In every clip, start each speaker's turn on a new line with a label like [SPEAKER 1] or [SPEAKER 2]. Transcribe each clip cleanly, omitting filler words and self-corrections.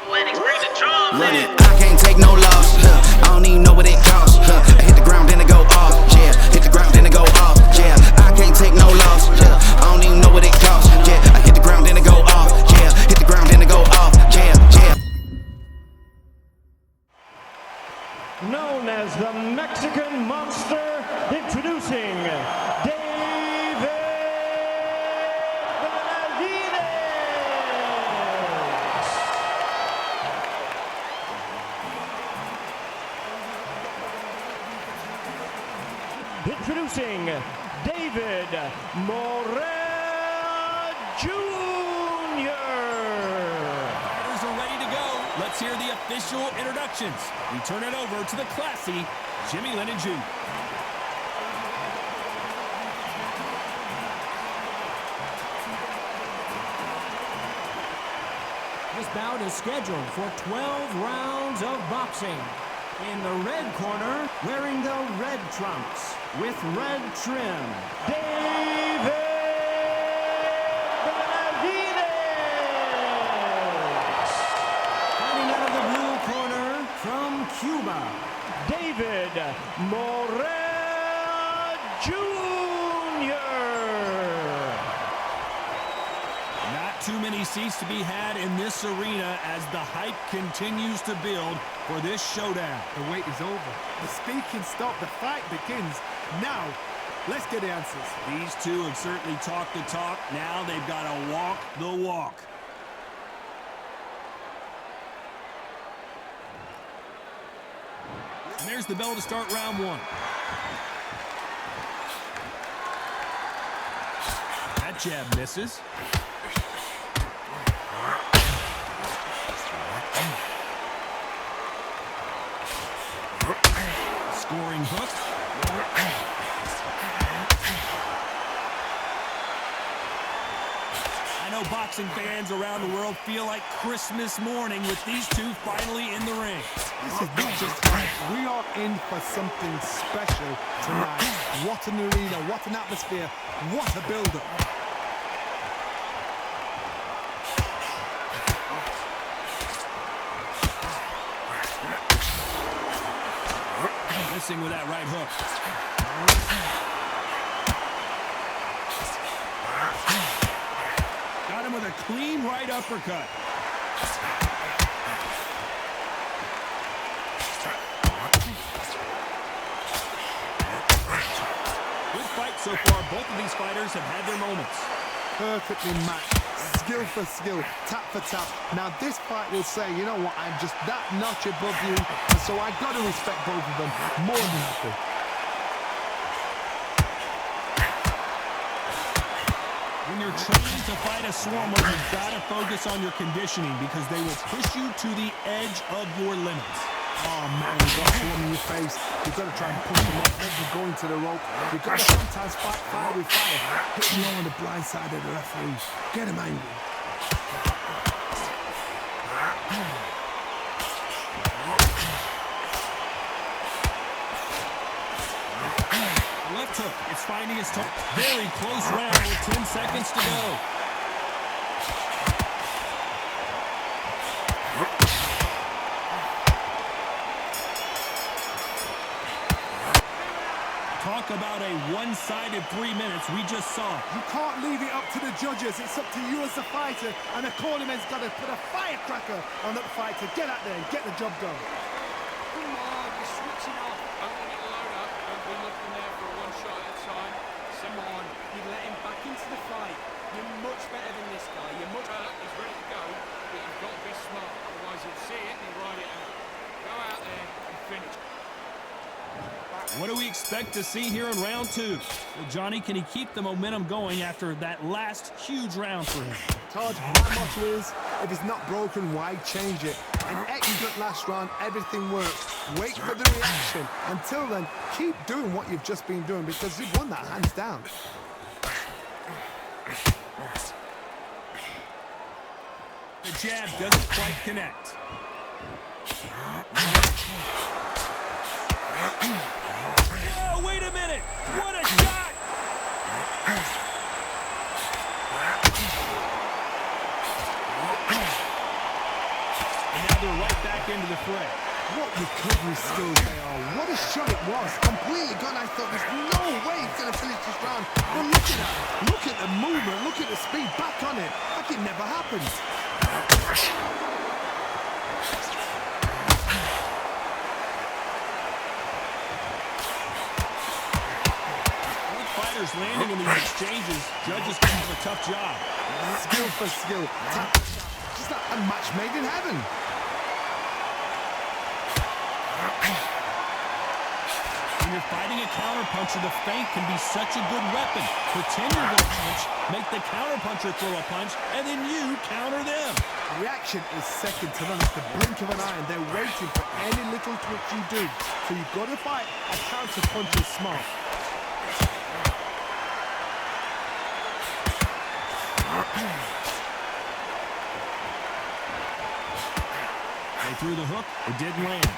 [SPEAKER 1] Run it, I can't take no loss. I don't even know what it costs. I hit the ground, then it go off. Yeah, hit the ground, then it go off. Yeah, I can't take no loss. Yeah, I don't even know what it costs. Yeah, I hit the ground, then it go off. Yeah, hit the ground, then it go off. Yeah, yeah.
[SPEAKER 2] Known as the Mexican Monster, introducing Benavidez. Introducing David Morrell Jr.
[SPEAKER 3] Fighters are ready to go. Let's hear the official introductions. We turn it over to the classy Jimmy Lennon Jr.
[SPEAKER 4] This bout is scheduled for 12 rounds of boxing. In the red corner, wearing the red trunks with red trim,
[SPEAKER 2] David Benavidez.
[SPEAKER 4] fighting out of the blue corner from Cuba,
[SPEAKER 2] David Morrell Jr.
[SPEAKER 3] Not too many seats to be had in this arena as the hype continues to build for this showdown.
[SPEAKER 5] The wait is over. The speaking stop. The fight begins. Now, let's get the answers.
[SPEAKER 3] These two have certainly talked the talk. Now they've got to walk the walk. And there's the bell to start round one. That jab misses. Scoring hook. I know boxing fans around the world feel like Christmas morning with these two finally in the ring.
[SPEAKER 5] This is not just hype. We are in for something special tonight. What an arena, what an atmosphere, what a build-up.
[SPEAKER 3] Missing with that right hook. Got him with a clean right uppercut. Good fight so far. Both of these fighters have had their moments.
[SPEAKER 5] Perfectly matched, skill for skill, tap for tap. Now this fight will say, you know what, I'm just that notch above you, and so I got to respect both of them more than happy.
[SPEAKER 3] When you're trained to fight a swarmer, you've got to focus on your conditioning because they will push you to the edge of your limits.
[SPEAKER 5] Oh man, you've got someone in your face. You've got to try and push them off as you're going to the rope. You've got to sometimes fight fire with fire. Hit them on the blind side of the referee. Get him angry.
[SPEAKER 3] Left hook, it's finding its toe. Very close round with 10 seconds to go. Talk about a one-sided 3 minutes we just saw.
[SPEAKER 5] You can't leave it up to the judges. It's up to you as the fighter, and the cornerman's got to put a firecracker on that fight to get out there and get the job done.
[SPEAKER 6] Come on, you're switching off. Don't let it load up. Don't be looking there for one shot at a time. Come on, you let him back into the fight. You're much better than this guy. You're much better. He's ready to go, but you've got to be smart. Otherwise, he'll see it and he'll ride it out. Go out there and finish.
[SPEAKER 3] What do we expect to see here in round two? Well, Johnny, can he keep the momentum going after that last huge round for him?
[SPEAKER 5] Todd, my motto is, if it's not broken, why change it? An excellent last round, everything works. Wait for the reaction. Until then, keep doing what you've just been doing because you've won that hands down.
[SPEAKER 3] The jab doesn't quite connect. Oh, wait a minute! What a shot! shoulder right back into the fray.
[SPEAKER 5] What recovery skills they are. What a shot it was. Completely gone. I thought there's no way he's going to finish this round. But look at that. Look at the movement. Look at the speed. Back on it. Like it never happened.
[SPEAKER 3] Fighters landing in these exchanges. Judges can have a tough job.
[SPEAKER 5] Skill for skill. Just like a match made in heaven.
[SPEAKER 3] When you're fighting a counterpuncher, the feint can be such a good weapon. Pretend you're going to punch, make the counterpuncher throw a punch, and then you counter them.
[SPEAKER 5] Reaction is second to none. It's the blink of an eye, and they're waiting for any little twitch you do. So you've got to fight a counterpuncher smart.
[SPEAKER 3] They threw the hook. It didn't land.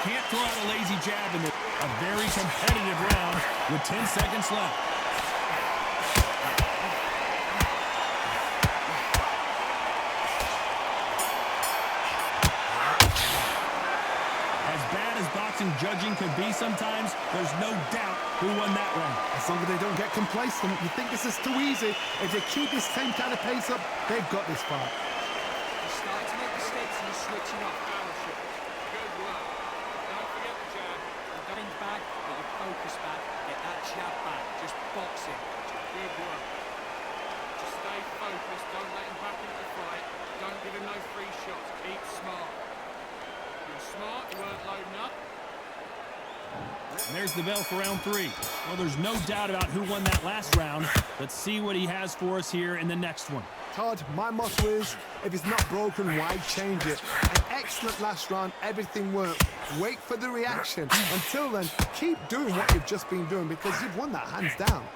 [SPEAKER 3] Can't throw out a lazy jab in a very competitive round with 10 seconds left. As bad as boxing judging can be sometimes, there's no doubt who won that round.
[SPEAKER 5] As long as they don't get complacent, you think this is too easy. If they keep this same kind of pace up, they've got this fight.
[SPEAKER 6] You're starting to make mistakes and you're switching off. Good work. Don't forget the jab. You're going back, get your focus back, get that jab back. Just boxing. Good work. Just stay focused. Don't let him back into the fight. Don't give him no free shots. Keep smart. You're smart. You weren't loading up.
[SPEAKER 3] And there's the bell for round 3. Well, there's no doubt about who won that last round. Let's see what he has for us here in the next one.
[SPEAKER 5] Todd, my motto is, if it's not broken, why change it? An excellent last round, everything worked. Wait for the reaction. Until then, keep doing what you've just been doing because you've won that hands down.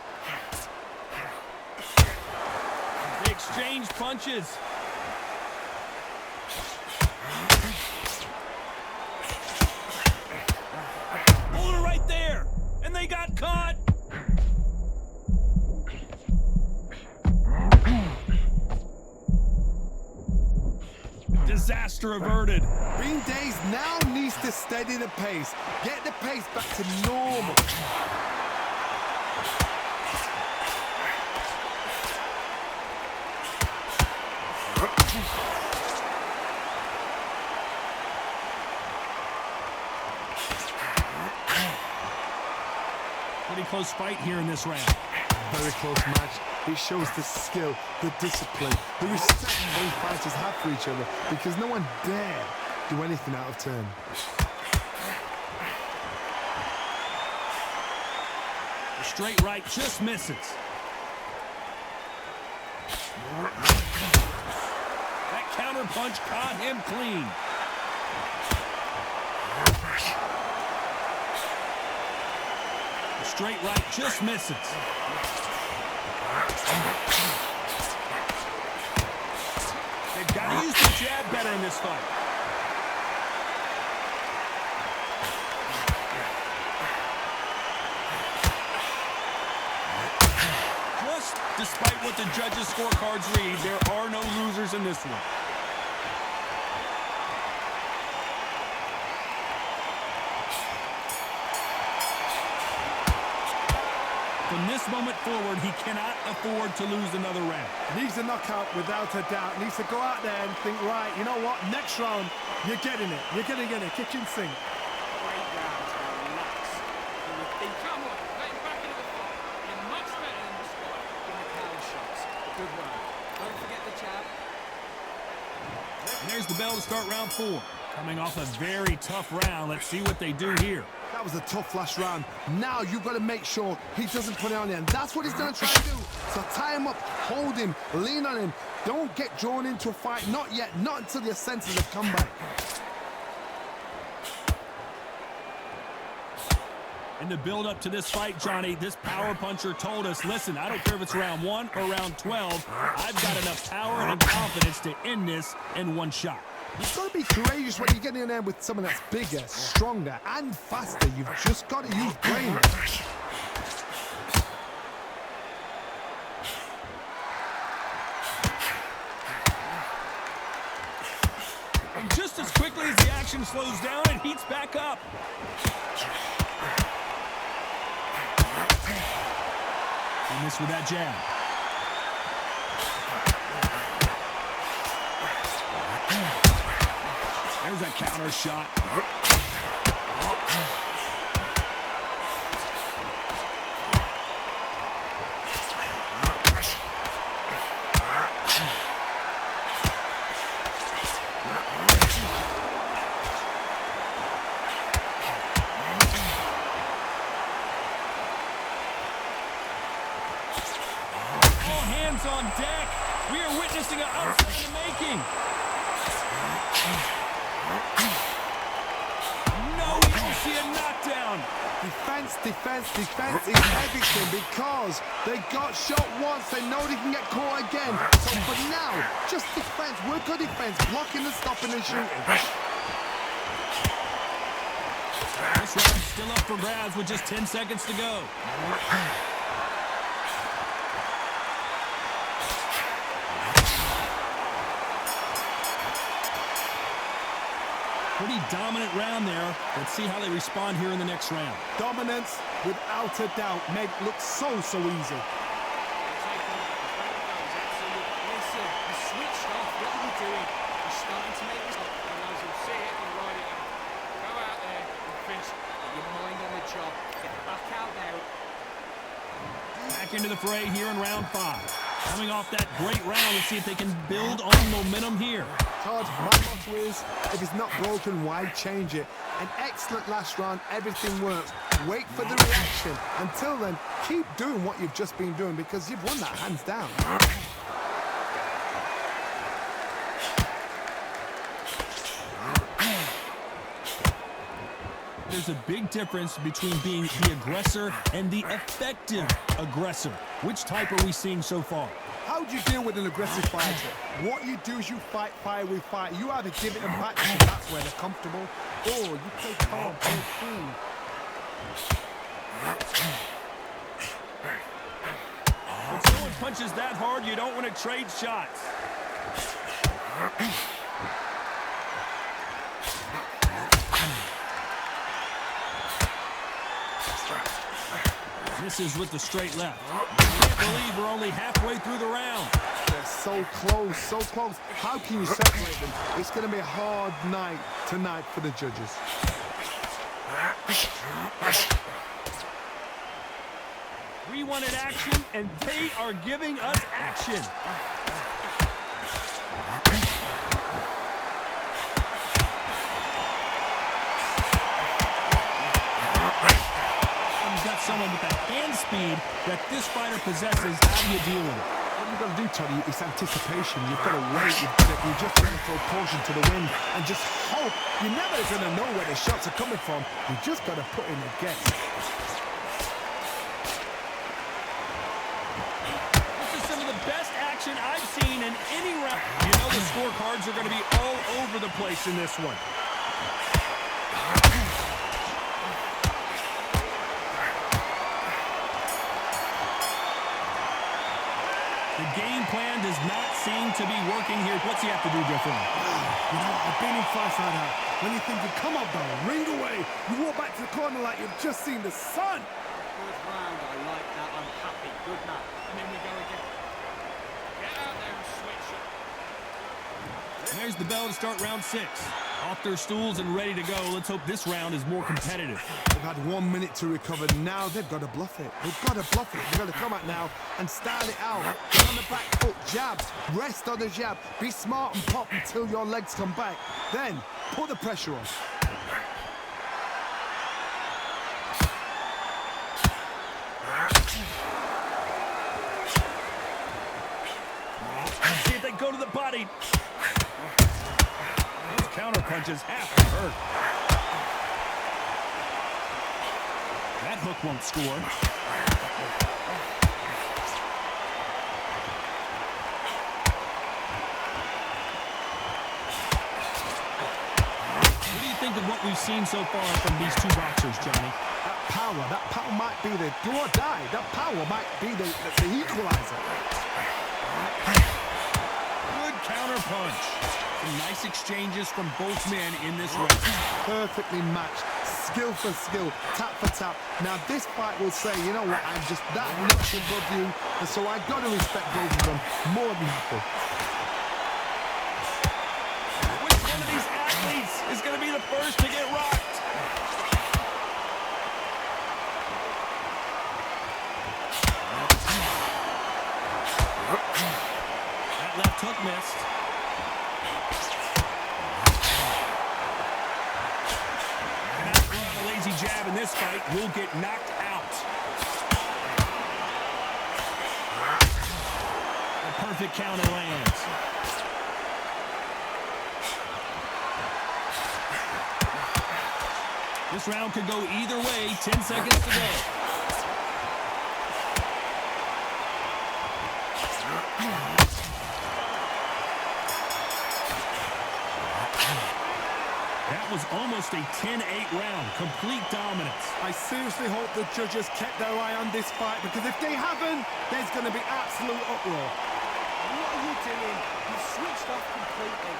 [SPEAKER 3] They exchange punches. Hold it right there. And they got caught. Disaster averted.
[SPEAKER 5] Bean Days now needs to steady the pace. Get the pace back to normal.
[SPEAKER 3] Pretty close fight here in this round.
[SPEAKER 5] Very close match. It shows the skill, the discipline, the respect both fighters have for each other because no one dare do anything out of turn.
[SPEAKER 3] The straight right just misses. That counter punch caught him clean. The straight right just misses. They've got to use the jab better in this fight. Just despite what the judges' scorecards read, there are no losers in this one. From this moment forward, he cannot afford to lose another round.
[SPEAKER 5] Needs a knockout without a doubt. Needs to go out there and think, right, you know what, next round, you're getting it. You're going to get it. Kitchen sink.
[SPEAKER 6] Great round. Relax. And you think, come on, let him back into the fight. You're much better than this guy. Give him power shots. Good work. Don't forget the jab.
[SPEAKER 3] And there's the bell to start round 4. Coming off a very tough round. Let's see what they do here.
[SPEAKER 5] That was a tough last round. Now you've got to make sure he doesn't put it on you. And that's what he's going to try to do. So tie him up, hold him, lean on him. Don't get drawn into a fight. Not yet. Not until your senses have come back.
[SPEAKER 3] In the build-up to this fight, Johnny, this power puncher told us, listen, I don't care if it's round 1 or round 12. I've got enough power and confidence to end this in one shot.
[SPEAKER 5] You've got to be courageous when you get in there with someone that's bigger, stronger, and faster. You've just got to use brain.
[SPEAKER 3] Just as quickly as the action slows down, it heats back up. He missed with that jab. There's a counter shot. All hands on deck. We are witnessing an upset in the making. No, we don't see a knockdown.
[SPEAKER 5] Defense, defense, defense is everything because they got shot once. They know they can get caught again. So for now, just defense, work on defense, blocking and stopping and shooting.
[SPEAKER 3] This round's still up for grabs with just 10 seconds to go. Pretty dominant round there. Let's see how they respond here in the next round.
[SPEAKER 5] Dominance, without a doubt, made it look so easy.
[SPEAKER 6] Listen, you switched off. What are you doing? You're starting to make this up. And as you'll see it, you ride it out. Go out there and finish. Get your mind on the job. Get back out there.
[SPEAKER 3] Back into the fray here in round 5. Coming off that great round, let's see if they can build on momentum here.
[SPEAKER 5] Todd, my motto is, if it's not broken, why change it? An excellent last round, everything works. Wait for the reaction. Until then, keep doing what you've just been doing because you've won that hands down.
[SPEAKER 3] There's a big difference between being the aggressor and the effective aggressor. Which type are we seeing so far?
[SPEAKER 5] How do you deal with an aggressive fighter? What you do is you fight fire with fire. You either give it and back because that's where they're comfortable, or you play calm, play cool.
[SPEAKER 3] When someone punches that hard, you don't want to trade shots. Misses with the straight left. Can't believe we're only halfway through the round.
[SPEAKER 5] They're so close, so close. How can you separate them? It's going to be a hard night tonight for the judges.
[SPEAKER 3] We wanted action, and they are giving us action. You've got someone with the hand speed that this fighter possesses. How do you deal with it?
[SPEAKER 5] What you've got to do, Tony, is anticipation. You've got to wait. You just got to throw caution to the wind and just hope. You're never going to know where the shots are coming from. You just got to put in a guess.
[SPEAKER 3] This is some of the best action I've seen in any round. You know the scorecards are going to be all over the place in this one. The game plan does not seem to be working here. What's he have to do differently?
[SPEAKER 5] You know, I've been in fights like that. When you think you come up, though, ring away. You walk back to the corner like you've just seen the sun.
[SPEAKER 6] Good round. I like that. I'm happy. Good man. And then we go again. Get out there and switch it.
[SPEAKER 3] There's the bell to start round 6. Off their stools and ready to go. Let's hope this round is more competitive.
[SPEAKER 5] They've had 1 minute to recover. Now they've got to bluff it. They've got to bluff it. They've got to come out now and style it out. Get on the back foot, jabs. Rest on the jab. Be smart and pop until your legs come back. Then put the pressure on.
[SPEAKER 3] See if they go to the body. Those counter punches have to hurt. That hook won't score. What do you think of what we've seen so far from these two boxers, Johnny?
[SPEAKER 5] That power might be the do or die. That power might be the equalizer.
[SPEAKER 3] Good counter punch. Some nice exchanges from both men in this race.
[SPEAKER 5] Perfectly matched, skill for skill, tap for tap. Now this fight will say, you know what, I'm just that much above you, and so I got to respect both of them more than equal.
[SPEAKER 3] Which one of these athletes is going to be the first to get rocked? That left hook missed. Lazy jab in this fight will get knocked out. A perfect counter lands. This round could go either way. 10 seconds to go. That was almost a 10-8 round. Complete dominance.
[SPEAKER 5] I seriously hope the judges kept their eye on this fight, because if they haven't, there's going to be absolute uproar.
[SPEAKER 6] What are you doing? You've switched off completely.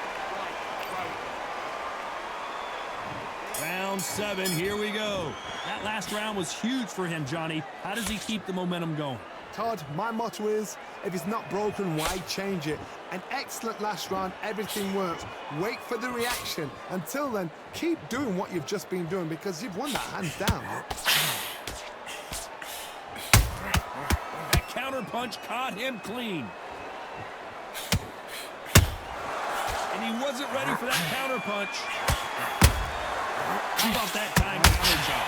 [SPEAKER 6] Right,
[SPEAKER 3] Round 7, here we go. That last round was huge for him, Johnny. How does he keep the momentum going?
[SPEAKER 5] Todd, my motto is, if it's not broken, why change it? An excellent last round, everything works. Wait for the reaction. Until then, keep doing what you've just been doing, because you've won that hands down.
[SPEAKER 3] That counter punch caught him clean. And he wasn't ready for that counter punch. How about that time counter job?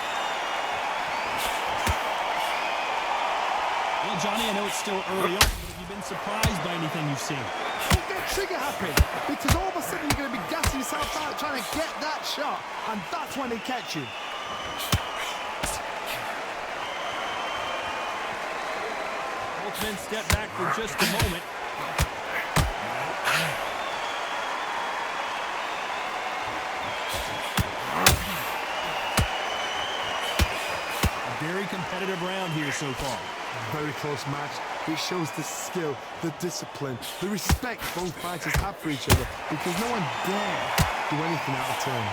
[SPEAKER 3] Well, Johnny, I know it's still early on, but have you been surprised by anything you've seen?
[SPEAKER 5] Don't get trigger happy, because all of a sudden you're going to be gassing yourself out trying to get that shot, and that's when they catch you.
[SPEAKER 3] Both men step back for just a moment. A very competitive round here so far.
[SPEAKER 5] Very close match. It shows the skill, the discipline, the respect both fighters have for each other, because no one dare do anything out of turn.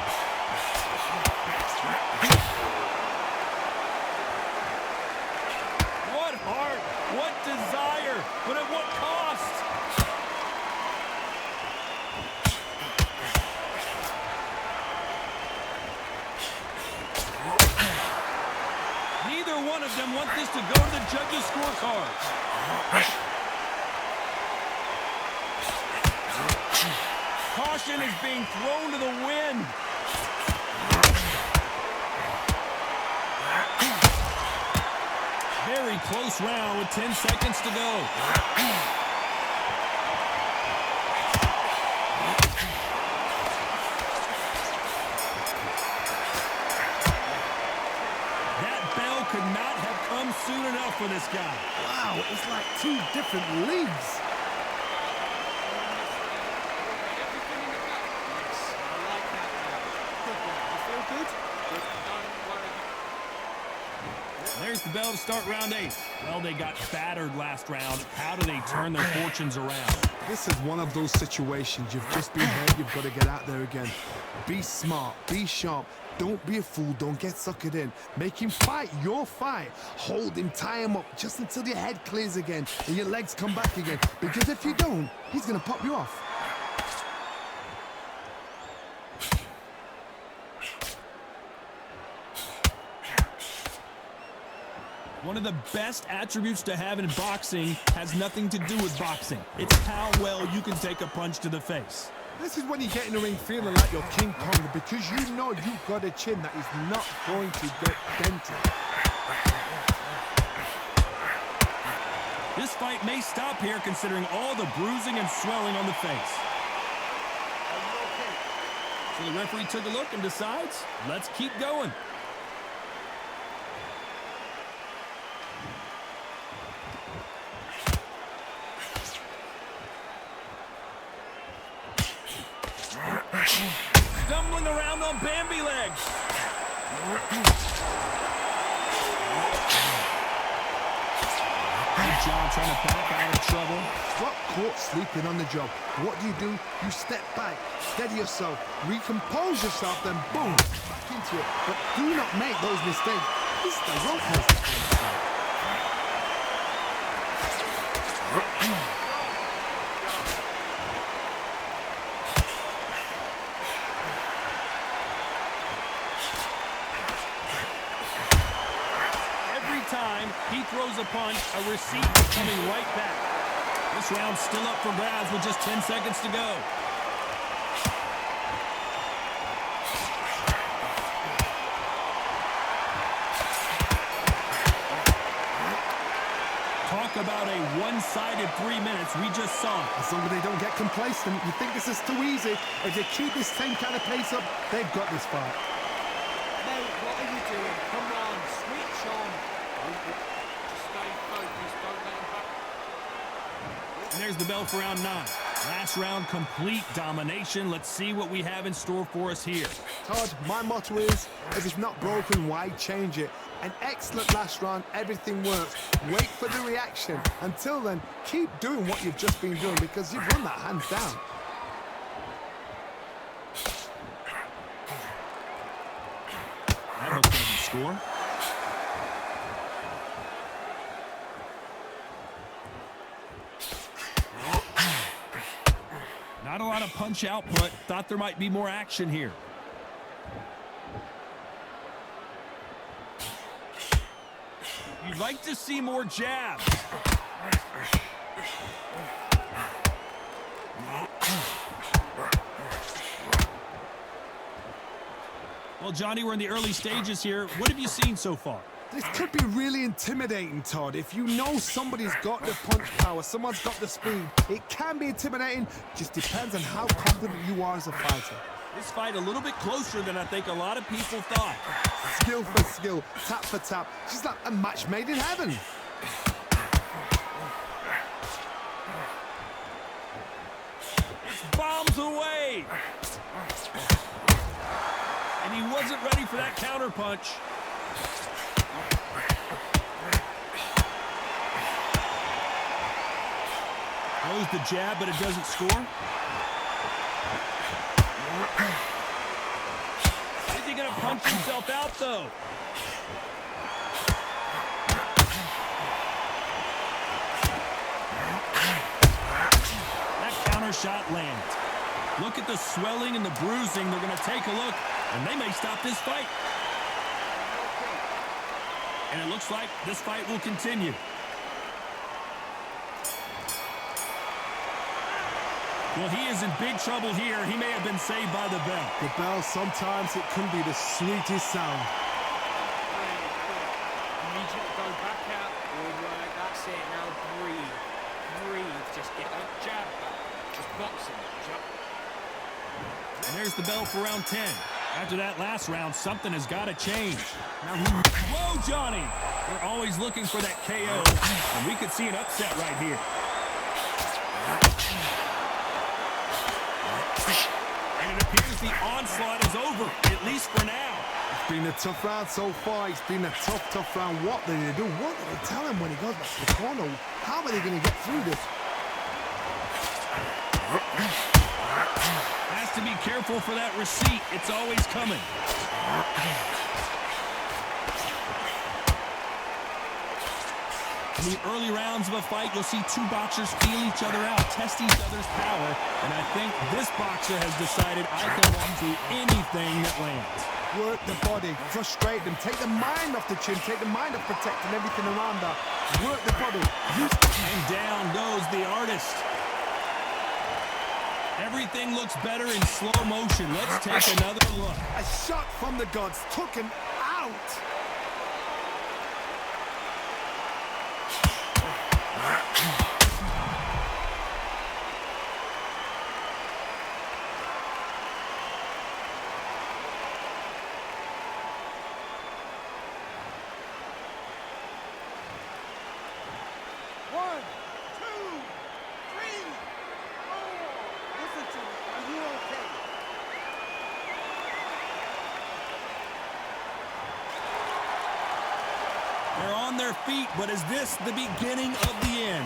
[SPEAKER 3] What heart, what desire, but at what cost? Neither one of them want this to go to the judges' scorecards. Caution is being thrown to the wind. Very close round with 10 seconds to go. Could not have come soon enough for this guy.
[SPEAKER 5] Wow, it's like two different leagues.
[SPEAKER 6] everything in the back. Yes, I like that now. Good one. You feel good? Good. Don't worry.
[SPEAKER 3] There's the bell to start round 8. Well, they got battered last round. How do they turn their fortunes around?
[SPEAKER 5] This is one of those situations. You've just been hurt. You've got to get out there again. Be smart. Be sharp. Don't be a fool. Don't get suckered in. Make him fight your fight. Hold him, tie him up just until your head clears again and your legs come back again. Because if you don't, he's going to pop you off.
[SPEAKER 3] One of the best attributes to have in boxing has nothing to do with boxing. It's how well you can take a punch to the face.
[SPEAKER 5] This is when you get in the ring feeling like you're King Kong, because you know you've got a chin that is not going to get dented.
[SPEAKER 3] This fight may stop here considering all the bruising and swelling on the face. So the referee took a look and decides, let's keep going. Stumbling around on Bambi legs. Good job trying to back out of trouble.
[SPEAKER 5] Got caught sleeping on the job. What do? You step back, steady yourself, recompose yourself, then boom, back into it. But do not make those mistakes. This is the rope has to come.
[SPEAKER 3] Every time he throws a punch, a receipt is coming right back. This round's still up for grabs with just 10 seconds to go. Talk about a one-sided 3 minutes we just saw.
[SPEAKER 5] As long as they don't get complacent, you think this is too easy. If they keep this same kind of pace up, they've got this fight.
[SPEAKER 6] Mate, what are you doing? Come on, switch on. Just stay focused, don't let him back.
[SPEAKER 3] And there's the bell for round 9. Last round, complete domination. Let's see what we have in store for us here.
[SPEAKER 5] Todd, my motto is, if it's not broken, why change it? An excellent last round, everything works. Wait for the reaction. Until then, keep doing what you've just been doing because you've won that hands down.
[SPEAKER 3] That hook doesn't score. Not a lot of punch output. Thought there might be more action here. You'd like to see more jabs. Well, Johnny, we're in the early stages here. What have you seen so far?
[SPEAKER 5] This could be really intimidating, Todd. If you know somebody's got the punch power, someone's got the speed, it can be intimidating. Just depends on how confident you are as a fighter.
[SPEAKER 3] This fight a little bit closer than I think a lot of people thought.
[SPEAKER 5] Skill for skill, tap for tap. Just like a match made in heaven.
[SPEAKER 3] It's bombs away. And he wasn't ready for that counter punch. Throws the jab, but it doesn't score. Is he going to punch himself out, though? That counter shot lands. Look at the swelling and the bruising. They're going to take a look, and they may stop this fight. And it looks like this fight will continue. Well, he is in big trouble here. He may have been saved by the bell.
[SPEAKER 5] The bell, sometimes it can be the sweetest sound.
[SPEAKER 6] I need you to go back out. Good work, that's it. Now breathe. Breathe. Just get that jab back. Just boxing.
[SPEAKER 3] And there's the bell for round 10. After that last round, something has got to change. Now, whoa, Johnny! We're always looking for that KO, and we could see an upset right here. And it appears the onslaught is over, at least for now.
[SPEAKER 5] It's been a tough round so far. It's been a tough round. What did they do? What did they tell him when he goes back to the corner? How are they going to get through this?
[SPEAKER 3] Has to be careful for that receipt. It's always coming. In the early rounds of a fight, you'll see two boxers feel each other out, test each other's power, and I think this boxer has decided I can run through anything that lands.
[SPEAKER 5] Work the body, frustrate them, take the mind off the chin, take the mind off protecting everything around that. Work the body.
[SPEAKER 3] And down goes the artist. Everything looks better in slow motion. Let's take another look.
[SPEAKER 5] A shot from the gods took him out.
[SPEAKER 3] their feet, but is this the beginning of the end?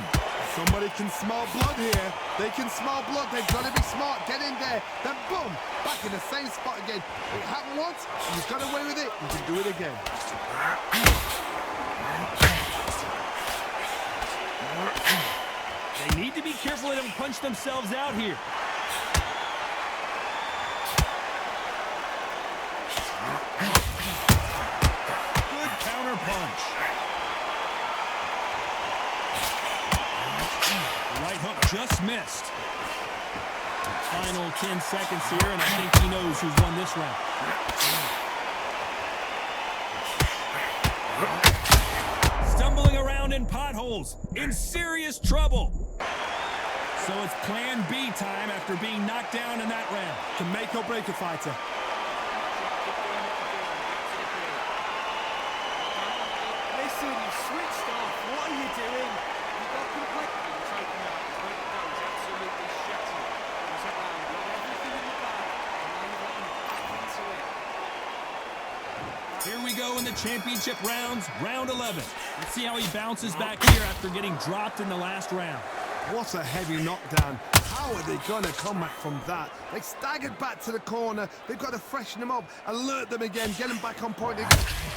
[SPEAKER 5] Somebody can smell blood here. They can smell blood. They've got to be smart. Get in there. Then boom, back in the same spot again. It happened once. You've got away with it. You can do it again.
[SPEAKER 3] They need to be careful they don't punch themselves out here. Good counter punch. Right hook just missed. Final 10 seconds here, and I think he knows who's won this round. Stumbling around in potholes, in serious trouble. So it's plan B time after being knocked down in that round.
[SPEAKER 5] Can make or break a fighter.
[SPEAKER 6] Listen, you switched off. What are you doing? You got completely taken out. But that was absolutely shattered. It was around. You had everything in the bag, and now you've got him back into it.
[SPEAKER 3] Here we go in the championship rounds, round 11. Let's see how he bounces back here after getting dropped in the last round.
[SPEAKER 5] What a heavy knockdown. How are they going to come back from that? They staggered back to the corner. They've got to freshen them up, alert them again, get them back on point.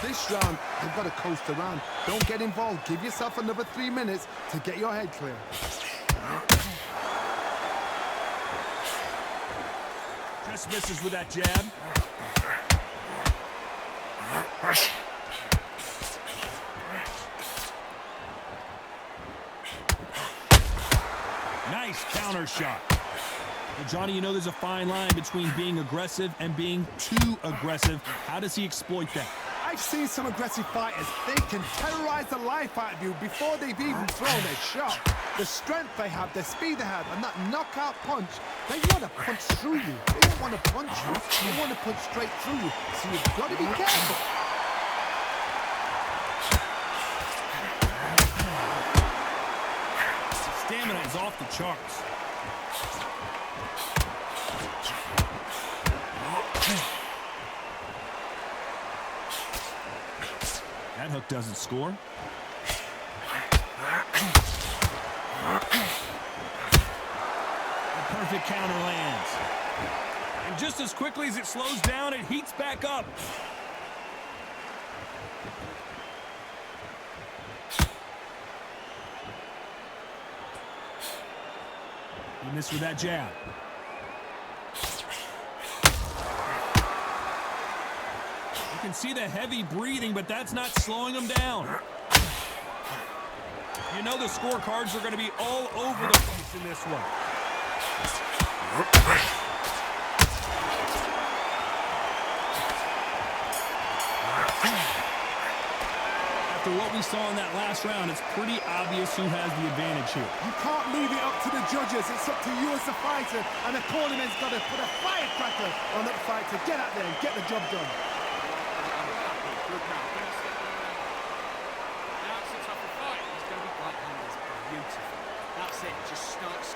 [SPEAKER 5] This round, they've got to coast around. Don't get involved. Give yourself another 3 minutes to get your head clear.
[SPEAKER 3] Just misses with that jab. Nice counter shot. Well, Johnny, you know there's a fine line between being aggressive and being too aggressive. How does he exploit that?
[SPEAKER 5] I've seen some aggressive fighters. They can terrorize the life out of you before they've even thrown a shot. The strength they have, the speed they have, and that knockout punch, they want to punch through you. They don't want to punch you. They want to punch straight through you. So you've got to be careful.
[SPEAKER 3] Stamina is off the charts. That hook doesn't score. The perfect counter lands. And just as quickly as it slows down, it heats back up. He missed with that jab. You can see the heavy breathing, but that's not slowing him down. You know the scorecards are going to be all over the place in this one. After what we saw in that last round, it's pretty obvious who has the advantage here.
[SPEAKER 5] You can't leave it up to the judges. It's up to you as the fighter, and the cornerman's got to put a firecracker on that fight to get out there and get the job done.
[SPEAKER 6] Good now. Now it's a tougher fight. He's going to be right-handed. Beautiful. That's it. Just starts.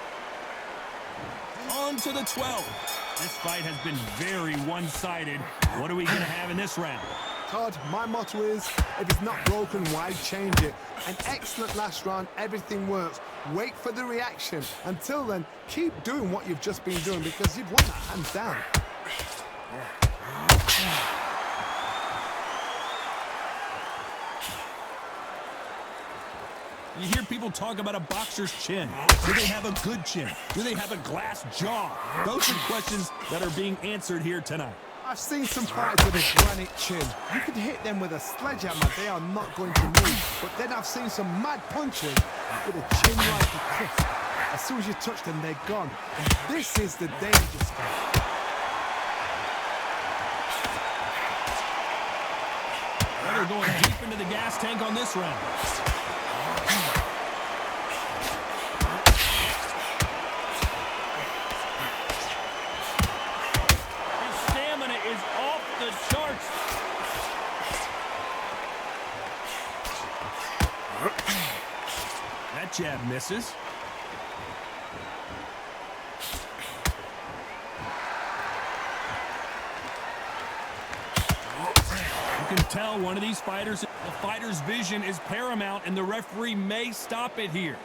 [SPEAKER 3] On to the 12th. This fight has been very one-sided. What are we going to have in this round?
[SPEAKER 5] Todd, my motto is, if it's not broken, why change it? An excellent last round, everything works. Wait for the reaction. Until then, keep doing what you've just been doing because you've won that hands down.
[SPEAKER 3] You hear people talk about a boxer's chin. Do they have a good chin? Do they have a glass jaw? Those are questions that are being answered here tonight.
[SPEAKER 5] I've seen some fighters with a granite chin. You could hit them with a sledgehammer, they are not going to move. But then I've seen some mad punchers with a chin like a cliff. As soon as you touch them, they're gone. And this is the dangerous fight.
[SPEAKER 3] They're going deep into the gas tank on this round. Charts. That jab misses. You can tell one of these fighters, the fighter's vision is paramount, and the referee may stop it here.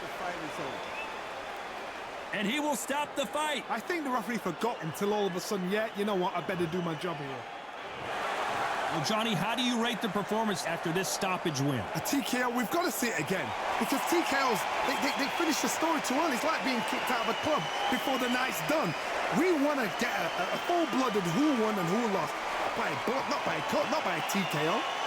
[SPEAKER 5] The fight is over.
[SPEAKER 3] And he will stop the fight.
[SPEAKER 5] I think the referee forgot until all of a sudden, yeah, you know what, I better do my job here.
[SPEAKER 3] Well, Johnny, how do you rate the performance after this stoppage win?
[SPEAKER 5] A TKO, we've got to see it again. Because TKOs, they finish the story too early. It's like being kicked out of a club before the night's done. We want to get a full-blooded who won and who lost. Not by a cut, not by a TKO.